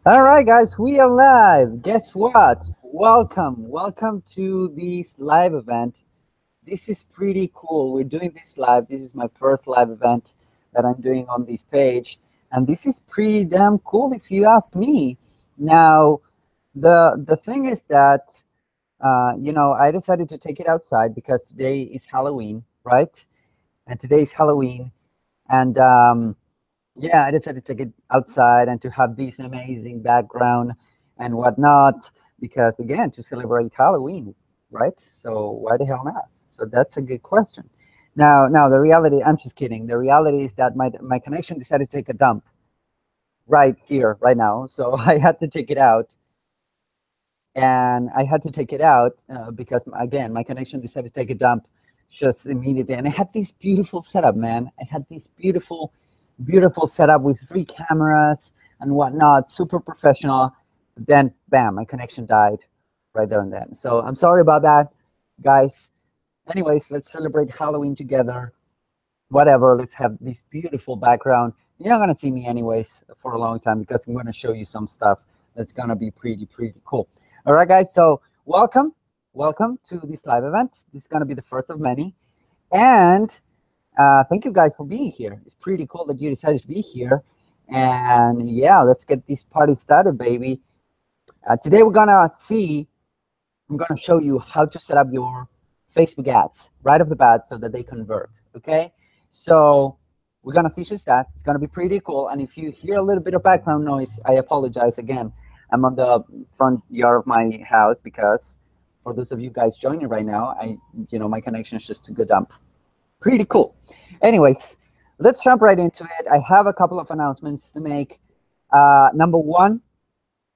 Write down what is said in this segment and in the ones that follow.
All right, guys, we are live. Guess what? Welcome to this live event. This is pretty cool. We're doing this live. This is my first live event that I'm doing on this page, and this is pretty damn cool if you ask me. Now, the thing is that I decided to take it outside because today is Halloween, right? And today is Halloween, and yeah, I decided to get outside and to have this amazing background and whatnot because, again, to celebrate Halloween, right? So why the hell not? So that's a good question. Now the reality, I'm just kidding. The reality is that my connection decided to take a dump right here, right now. So I had to take it out, and I had to take it out because, again, my connection decided to take a dump just immediately. And I had this beautiful setup, man. I had this beautiful setup with 3 cameras and whatnot, super professional. Then, bam, my connection died right there and then. So I'm sorry about that, guys. Anyways, let's celebrate Halloween together. Whatever, let's have this beautiful background. You're not gonna see me anyways for a long time because I'm gonna show you some stuff that's gonna be pretty cool. All right, guys. So welcome to this live event. This is gonna be the first of many, and thank you guys for being here. It's pretty cool that you decided to be here. And yeah, let's get this party started, baby. Today I'm gonna show you how to set up your Facebook ads right off the bat so that they convert. Okay, so we're gonna see just that. It's gonna be pretty cool. And if you hear a little bit of background noise, I apologize again. I'm on the front yard of my house because for those of you guys joining right now, my connection is just a good dump. Pretty cool. Anyways, let's jump right into it. I have a couple of announcements to make. Number one,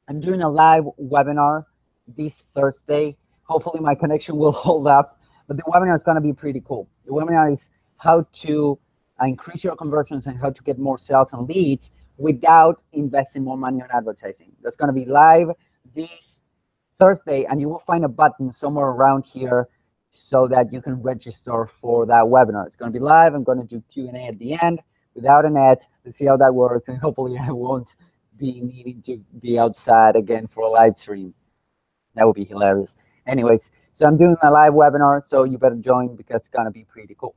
I'm doing a live webinar this Thursday. Hopefully my connection will hold up, but the webinar is going to be pretty cool. The webinar is how to increase your conversions and how to get more sales and leads without investing more money on advertising. That's going to be live this Thursday, and you will find a button somewhere around here so that you can register for that webinar. It's going to be live. I'm going to do Q&A at the end without a net to see how that works, and hopefully I won't be needing to be outside again for a live stream. That would be hilarious. Anyways, so I'm doing a live webinar, so you better join because it's going to be pretty cool.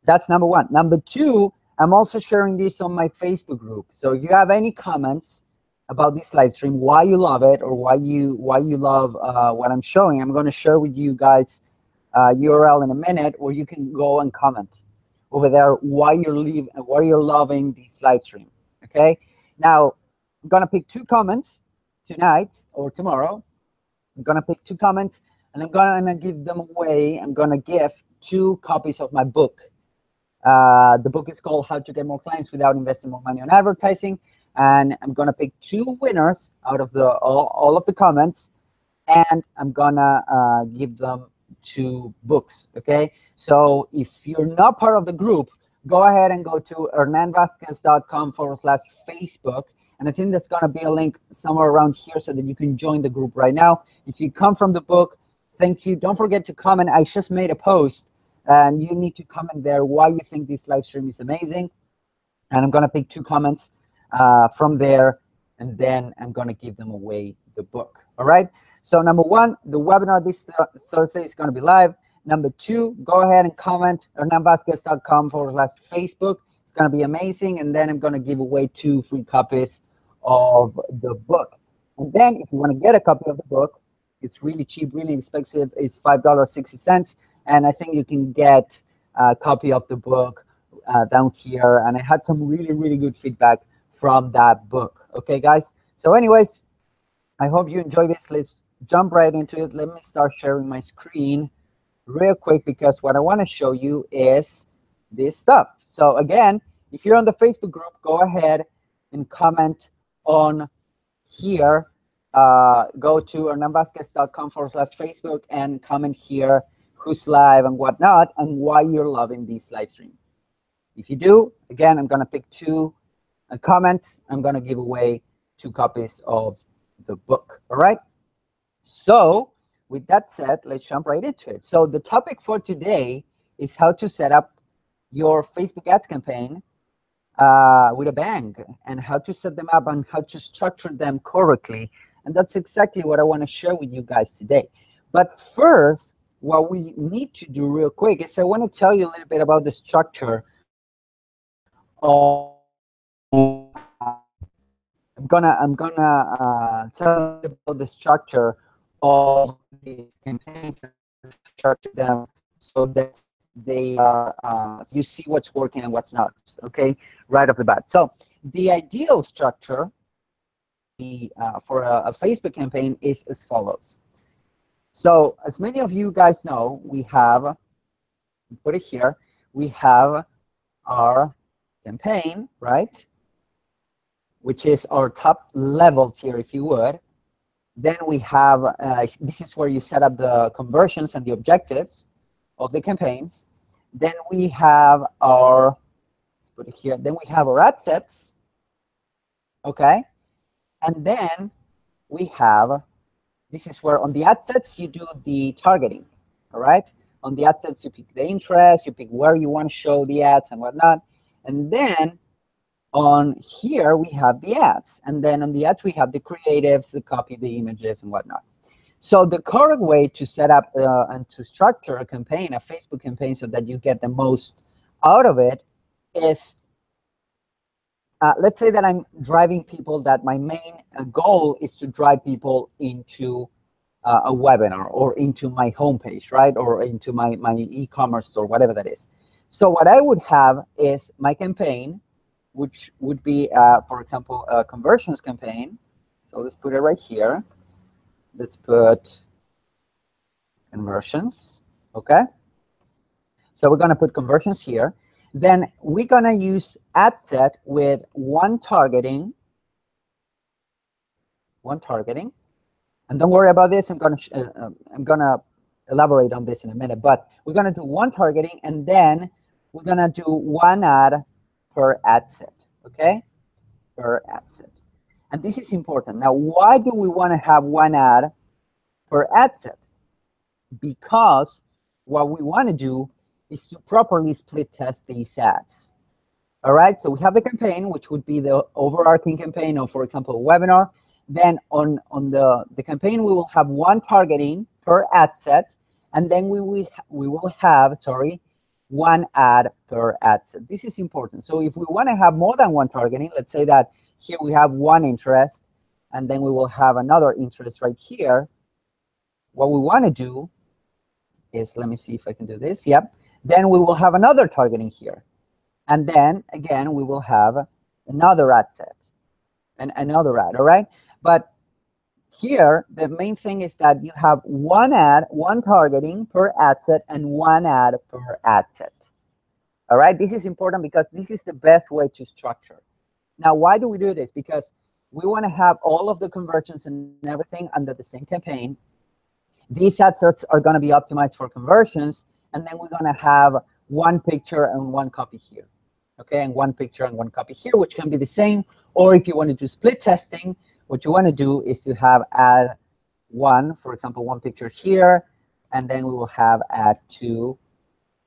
That's number one. Number two, I'm also sharing this on my Facebook group. So if you have any comments about this live stream, why you love it or why you love what I'm showing, I'm going to share with you guys URL in a minute where you can go and comment over there why you're loving this live stream. Okay, now I'm gonna pick 2 comments tonight or tomorrow. I'm gonna pick 2 comments and I'm gonna give them away. I'm gonna gift 2 copies of my book. The book is called How to Get More Clients Without Investing More Money on Advertising, and I'm gonna pick 2 winners out of all of the comments, and I'm gonna give them 2 books. Okay, so if you're not part of the group, go ahead and go to hernanvazquez.com/Facebook, and I think there's going to be a link somewhere around here so that you can join the group right now. If you come from the book, thank you. Don't forget to comment. I just made a post, and you need to comment there why you think this live stream is amazing, and I'm going to pick 2 comments from there, and then I'm going to give them away the book. All right, so number one, the webinar this Thursday is going to be live. Number 2, go ahead and comment hernanvazquez.com/Facebook. It's going to be amazing, and then I'm going to give away 2 free copies of the book. And then if you want to get a copy of the book, it's really cheap, really inexpensive. It's $5.60, and I think you can get a copy of the book down here. And I had some really good feedback from that book. Okay, guys. So anyways, I hope you enjoy this. Let's jump right into it. Let me start sharing my screen real quick because what I want to show you is this stuff. So again, if you're on the Facebook group, go ahead and comment on here. Go to hernanvazquez.com/Facebook and comment here who's live and whatnot and why you're loving this live stream. If you do, again, I'm going to pick 2 comments. I'm going to give away 2 copies of the book. All right. So with that said, let's jump right into it. So the topic for today is how to set up your Facebook ads campaign with a bang, and how to set them up and how to structure them correctly. And that's exactly what I want to share with you guys today. But first, what we need to do real quick is I want to tell you a little bit about the structure of I'm gonna tell you about the structure of these campaigns and how to structure them so that they are you see what's working and what's not. Okay, right off the bat. So the ideal structure for a Facebook campaign is as follows. So as many of you guys know, we have, put it here, we have our campaign, right? Which is our top level tier, if you would. Then we have, this is where you set up the conversions and the objectives of the campaigns. Then we have our, let's put it here, then we have our ad sets, okay? And then we have, this is where on the ad sets you do the targeting, all right? On the ad sets you pick the interest, you pick where you want to show the ads and whatnot. And then on here we have the ads, and then on the ads we have the creatives, the copy, the images, and whatnot. So the correct way to set up and to structure a campaign, a Facebook campaign, so that you get the most out of it is, let's say that I'm driving people, that my main goal is to drive people into a webinar or into my homepage, right? Or into my e-commerce store, whatever that is. So what I would have is my campaign, which would be, for example, a conversions campaign. So let's put it right here. Let's put conversions, okay? So we're gonna put conversions here. Then we're gonna use ad set with one targeting. And don't worry about this, I'm gonna elaborate on this in a minute, but we're gonna do one targeting, and then we're gonna do one ad per ad set, okay? Per ad set. And this is important. Now, why do we want to have one ad per ad set? Because what we want to do is to properly split test these ads. All right, so we have the campaign, which would be the overarching campaign of, for example, a webinar. Then on the campaign, we will have one targeting per ad set, and then we will have, sorry, one ad per ad set. This is important. So if we want to have more than one targeting, let's say that here we have one interest, and then we will have another interest right here. What we want to do is, let me see if I can do this. Yep. Then we will have another targeting here. And then again, we will have another ad set and another ad, all right? But here, the main thing is that you have one ad, one targeting per ad set, and one ad per ad set. All right, this is important because this is the best way to structure. Now, why do we do this? Because we want to have all of the conversions and everything under the same campaign. These ad sets are going to be optimized for conversions, and then we're going to have one picture and one copy here. Okay, and one picture and one copy here, which can be the same. Or if you want to do split testing, what you want to do is to have ad one, for example, one picture here, and then we will have ad two,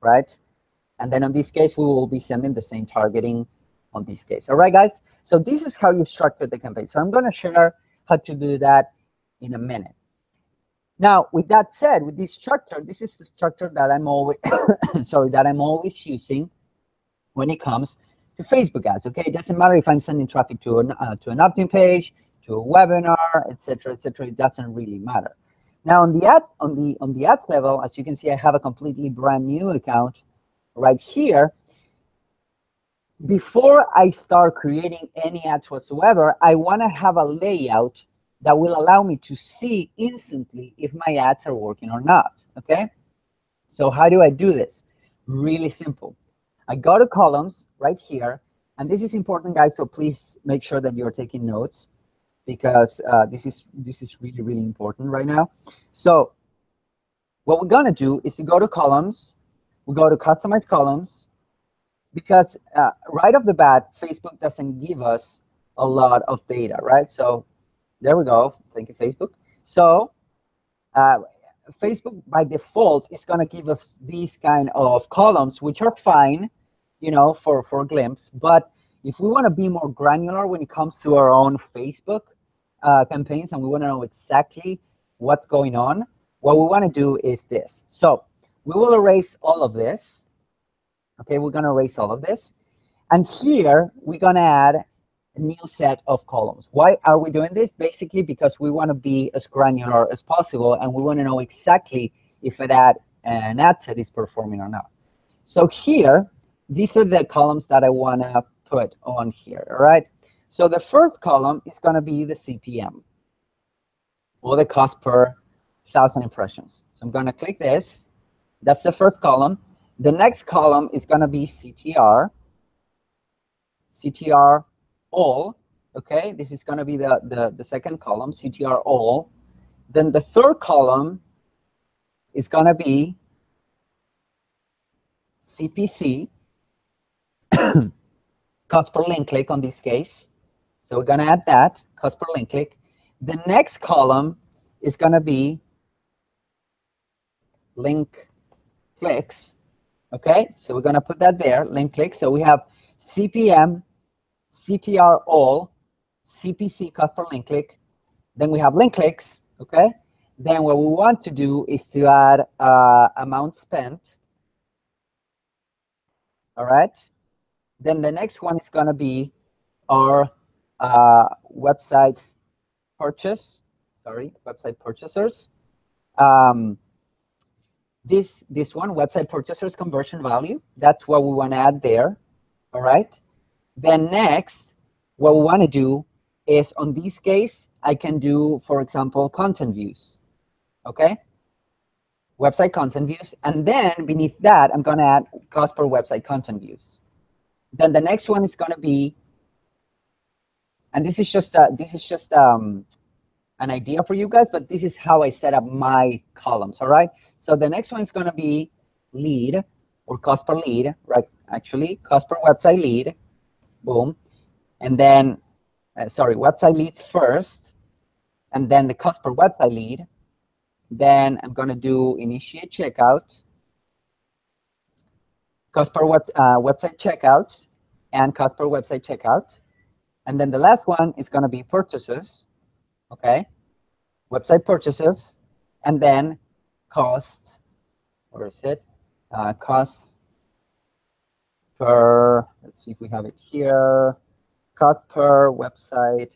right? And then in this case, we will be sending the same targeting on this case. All right, guys? So this is how you structure the campaign. So I'm going to share how to do that in a minute. Now, with that said, with this structure, this is the structure that I'm always, sorry, that I'm always using when it comes to Facebook ads. Okay, it doesn't matter if I'm sending traffic to an opt-in page, to a webinar, etc., etc. It doesn't really matter. Now, on the ads level, as you can see, I have a completely brand new account right here. Before I start creating any ads whatsoever, I want to have a layout that will allow me to see instantly if my ads are working or not. Okay, so how do I do this? Really simple. I go to columns right here, and this is important, guys, so please make sure that you're taking notes, because this is really, really important right now. So what we're gonna do is to go to columns, we go to customize columns, because right off the bat, Facebook doesn't give us a lot of data, right? So there we go. Thank you, Facebook. So Facebook by default is going to give us these kind of columns, which are fine, you know, for a glimpse. But If we want to be more granular when it comes to our own Facebook campaigns, and we want to know exactly what's going on, what we want to do is this. So we will erase all of this. Okay, we're going to erase all of this. And here, we're going to add a new set of columns. Why are we doing this? Basically, because we want to be as granular as possible, and we want to know exactly if an ad set is performing or not. So here, these are the columns that I want to put on here, all right? So the first column is going to be the CPM, or the cost per 1,000 impressions. So I'm going to click this. That's the first column. The next column is going to be CTR all, okay? This is going to be the second column, CTR all. Then the third column is going to be CPC, cost per link click on this case. So we're going to add that, cost per link click. The next column is going to be link clicks, okay? So we're going to put that there, link clicks. So we have CPM, CTR all, CPC, cost per link click. Then we have link clicks, okay? Then what we want to do is to add amount spent, all right? Then the next one is going to be our website purchasers. This one, website purchasers conversion value, that's what we want to add there, all right? Then next, what we want to do is, on this case, I can do, for example, content views, okay? Website content views, and then beneath that, I'm going to add cost per website content views. Then the next one is going to be, and this is just an idea for you guys, but this is how I set up my columns, all right? So the next one is going to be lead, or cost per lead, right? Actually, cost per website lead, boom. And then, website leads first, and then the cost per website lead. Then I'm going to do initiate checkout, cost per website checkouts, and cost per website checkout. And then the last one is going to be purchases, okay? Website purchases, and then cost, where is it? Cost per, let's see if we have it here. Cost per website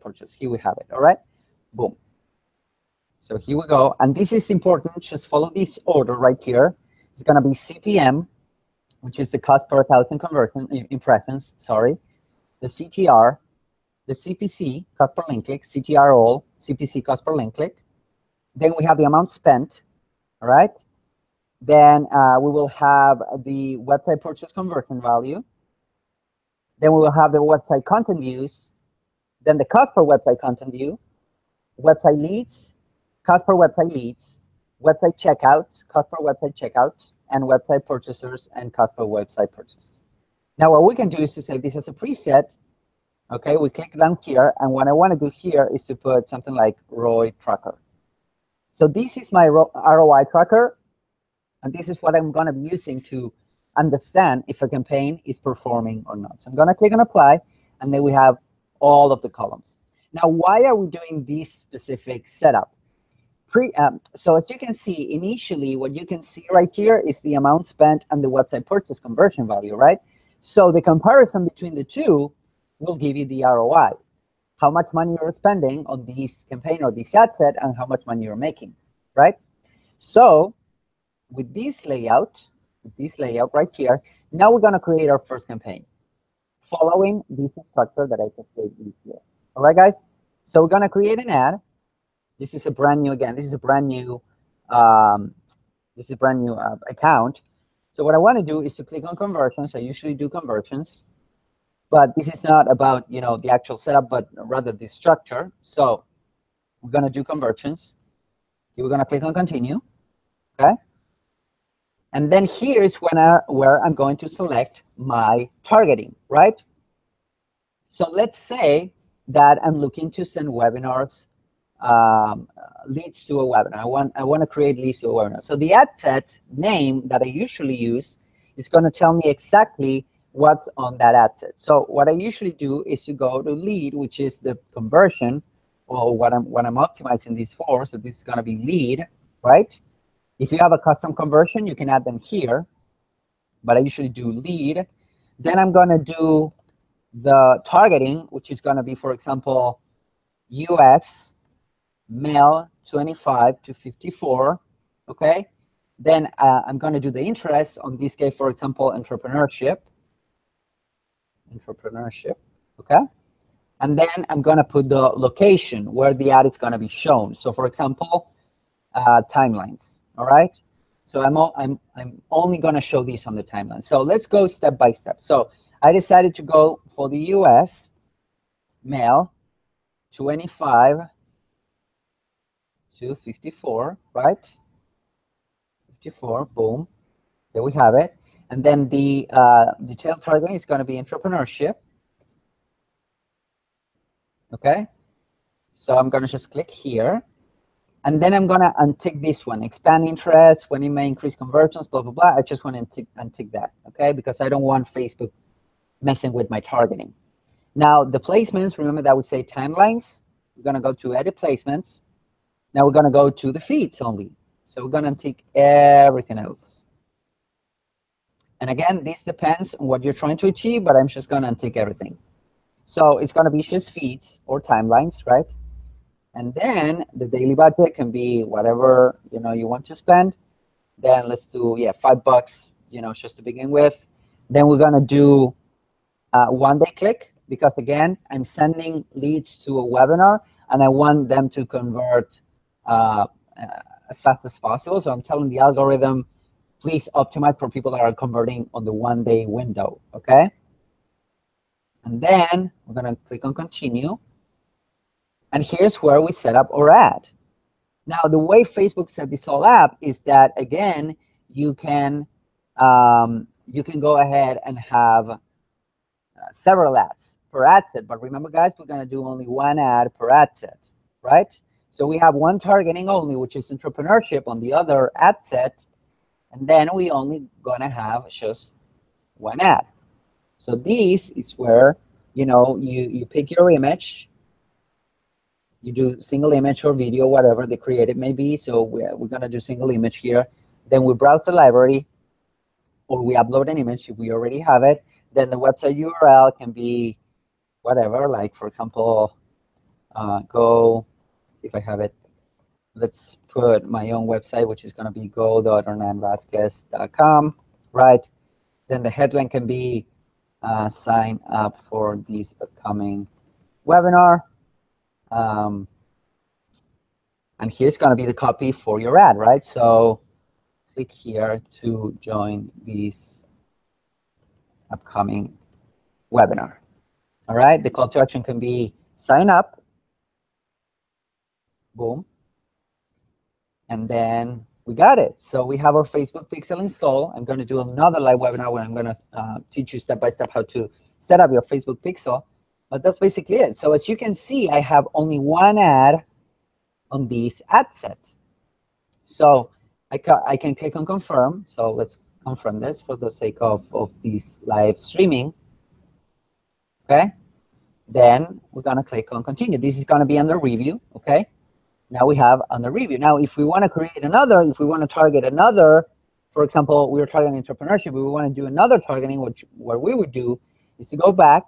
purchase. Here we have it, all right? Boom. So here we go. And this is important. Just follow this order right here. It's going to be CPM, which is the cost per 1,000 impressions, sorry. The CTR, the CPC, cost per link click, CTR all, CPC, cost per link click. Then we have the amount spent, all right? Then we will have the website purchase conversion value. Then we will have the website content views, then the cost per website content view, website leads, cost per website leads, website checkouts, cost per website checkouts, and website purchasers and cost per website purchases. Now what we can do is to say this as a preset. Okay, we click down here, and what I want to do here is to put something like ROI tracker. So this is my ROI tracker, and this is what I'm going to be using to understand if a campaign is performing or not. So I'm going to click on apply, and then we have all of the columns. Now, why are we doing this specific setup? So as you can see, initially, what you can see right here is the amount spent and the website purchase conversion value, right? So the comparison between the two will give you the ROI, how much money you're spending on this campaign or this ad set and how much money you're making, right? So with this layout right here, now we're going to create our first campaign following this structure that I just gave you here. All right, guys? So we're going to create an ad. This is a brand new, again, this is a brand new account. So what I want to do is to click on conversions. I usually do conversions, but this is not about, you know, the actual setup, but rather the structure. So we're going to do conversions. We're going to click on continue, okay? And then here's where I'm going to select my targeting, right? So let's say that I'm looking to send webinars, leads to a webinar. I want to create leads to a webinar. So the ad set name that I usually use is going to tell me exactly what's on that ad set. So what I usually do is to go to lead, which is the conversion, or what I'm optimizing these for. So this is going to be lead, right? If you have a custom conversion, you can add them here, but I usually do lead. Then I'm going to do the targeting, which is going to be, for example, US male 25 to 54. Okay. Then I'm going to do the interest, on this case, for example, entrepreneurship. Okay. And then I'm going to put the location where the ad is going to be shown. So for example, timelines. All right. So I'm only going to show these on the timeline. So let's go step by step. So I decided to go for the US male 25 to 54, right? 54, boom. There we have it. And then the detailed targeting is going to be entrepreneurship. Okay. So I'm going to just click here. And then I'm going to untick this one, expand interest, when it may increase conversions, blah, blah, blah. I just want to untick that, okay? Because I don't want Facebook messing with my targeting. Now, the placements, remember that we say timelines. We're going to go to edit placements. Now we're going to go to the feeds only. So we're going to untick everything else. And again, this depends on what you're trying to achieve, but I'm just going to untick everything. So it's going to be just feeds or timelines, right? And then the daily budget can be whatever, you know, you want to spend. Then let's do, yeah, $5, you know, just to begin with. Then we're going to do one-day click, because again, I'm sending leads to a webinar and I want them to convert as fast as possible. So I'm telling the algorithm, please optimize for people that are converting on the one-day window, okay? And then we're going to click on continue. And here's where we set up our ad. Now, the way Facebook set this all up is that, again, you can go ahead and have several ads per ad set. But remember, guys, we're going to do only one ad per ad set, right? So we have one targeting only, which is entrepreneurship, on the other ad set. And then we only going to have just one ad. So this is where, you know, you pick your image. You do single image or video, whatever the creative may be. So we're going to do single image here. Then we browse the library, or we upload an image if we already have it. Then the website URL can be whatever, like, for example, go, if I have it, let's put my own website, which is going to be go.hernanvazquez.com, right? Then the headline can be sign up for this upcoming webinar. And here's going to be the copy for your ad, right? So click here to join this upcoming webinar. All right, the call to action can be sign up, boom, and then we got it. So we have our Facebook pixel installed. I'm going to do another live webinar where I'm going to teach you step by step how to set up your Facebook pixel. But that's basically it. So as you can see, I have only one ad on this ad set. So I can click on confirm. So let's confirm this for the sake of this live streaming. Okay. Then we're going to click on continue. This is going to be under review. Okay. Now we have under review. Now, if we want to create another, if we want to target another, for example, we were targeting entrepreneurship, we want to do another targeting, which what we would do is to go back,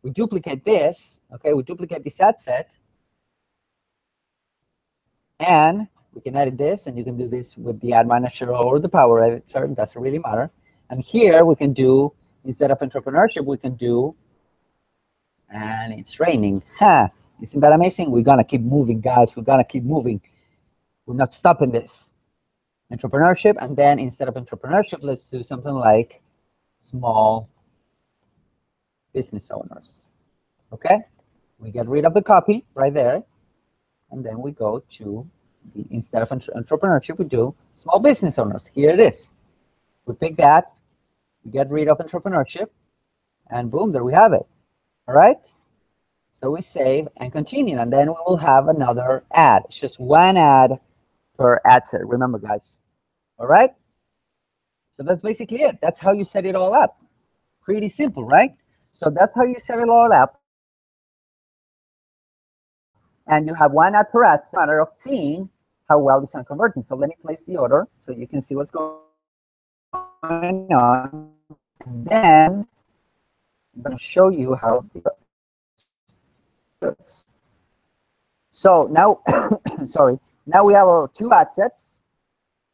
we duplicate this, okay, we duplicate this ad set, and we can edit this, and you can do this with the ad manager or the power editor, it doesn't really matter. And here we can do, instead of entrepreneurship, we can do, and it's raining. Huh. Isn't that amazing? We're going to keep moving, guys. We're going to keep moving. We're not stopping this. Entrepreneurship, and then instead of entrepreneurship, let's do something like small business owners. Okay? We get rid of the copy right there, and then we go to the, instead of entrepreneurship, we do small business owners. Here it is. We pick that, we get rid of entrepreneurship, and boom, there we have it. All right? So we save and continue, and then we will have another ad. It's just one ad per ad set. Remember, guys. All right? So that's basically it. That's how you set it all up. Pretty simple, right? So that's how you set it all up. And you have one ad per ad. So it's a matter of seeing how well this is converting. So let me place the order so you can see what's going on. And then I'm going to show you how it looks. So now, sorry, now we have our two ad sets.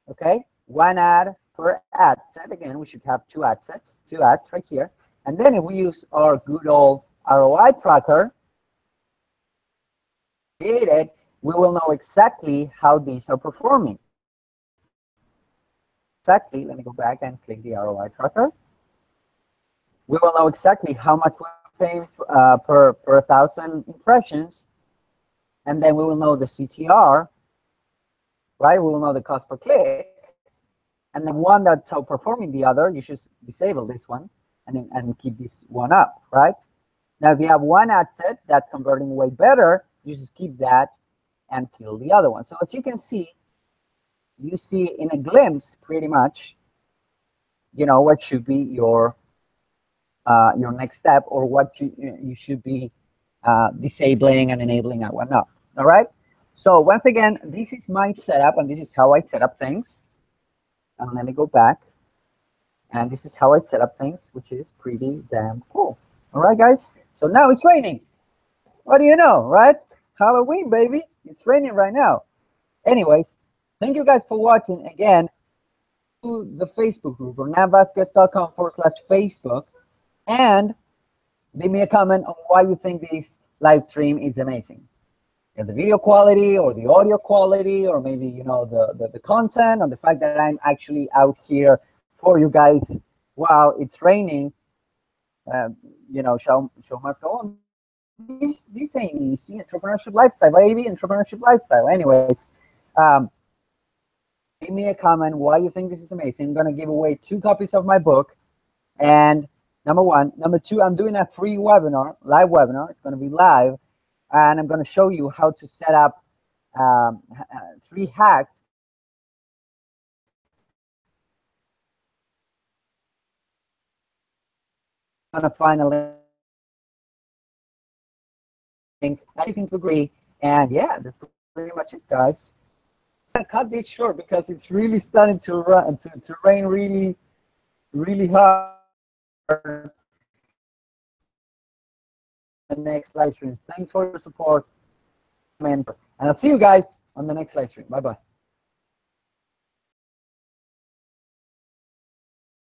Okay, one ad per ad set. Again, we should have two ad sets, two ads right here. And then if we use our good old ROI tracker created, we will know exactly how these are performing. Exactly, let me go back and click the ROI tracker. We will know exactly how much we're paying per 1,000 impressions. And then we will know the CTR, right? We will know the cost per click. And the one that's outperforming the other, you should disable this one and keep this one up, right? Now, if you have one ad set that's converting way better, you just keep that and kill the other one. So as you can see, you see in a glimpse pretty much, you know, what should be your next step, or what you should be disabling and enabling and whatnot. All right. So once again, this is my setup, and this is how I set up things. And let me go back. And this is how I set up things, which is pretty damn cool. All right, guys. So now it's raining. What do you know, right? Halloween, baby. It's raining right now. Anyways, thank you guys for watching again. To the Facebook group, hernanvazquez.com/Facebook, and leave me a comment on why you think this live stream is amazing. The video quality, or the audio quality, or maybe, you know, the content, or the fact that I'm actually out here for you guys while it's raining. You know, show must go on. This ain't easy. Entrepreneurship lifestyle, baby. Entrepreneurship lifestyle. Anyways, leave me a comment why you think this is amazing. I'm gonna give away 2 copies of my book, and number 1. Number 2, I'm doing a free webinar, live webinar. It's gonna be live, and I'm gonna show you how to set up 3 hacks. I'm gonna find a link. You can agree, and yeah, that's pretty much it, guys. So I cut this short because it's really starting to rain really hard. The next live stream. Thanks for your support, and I'll see you guys on the next live stream. Bye bye.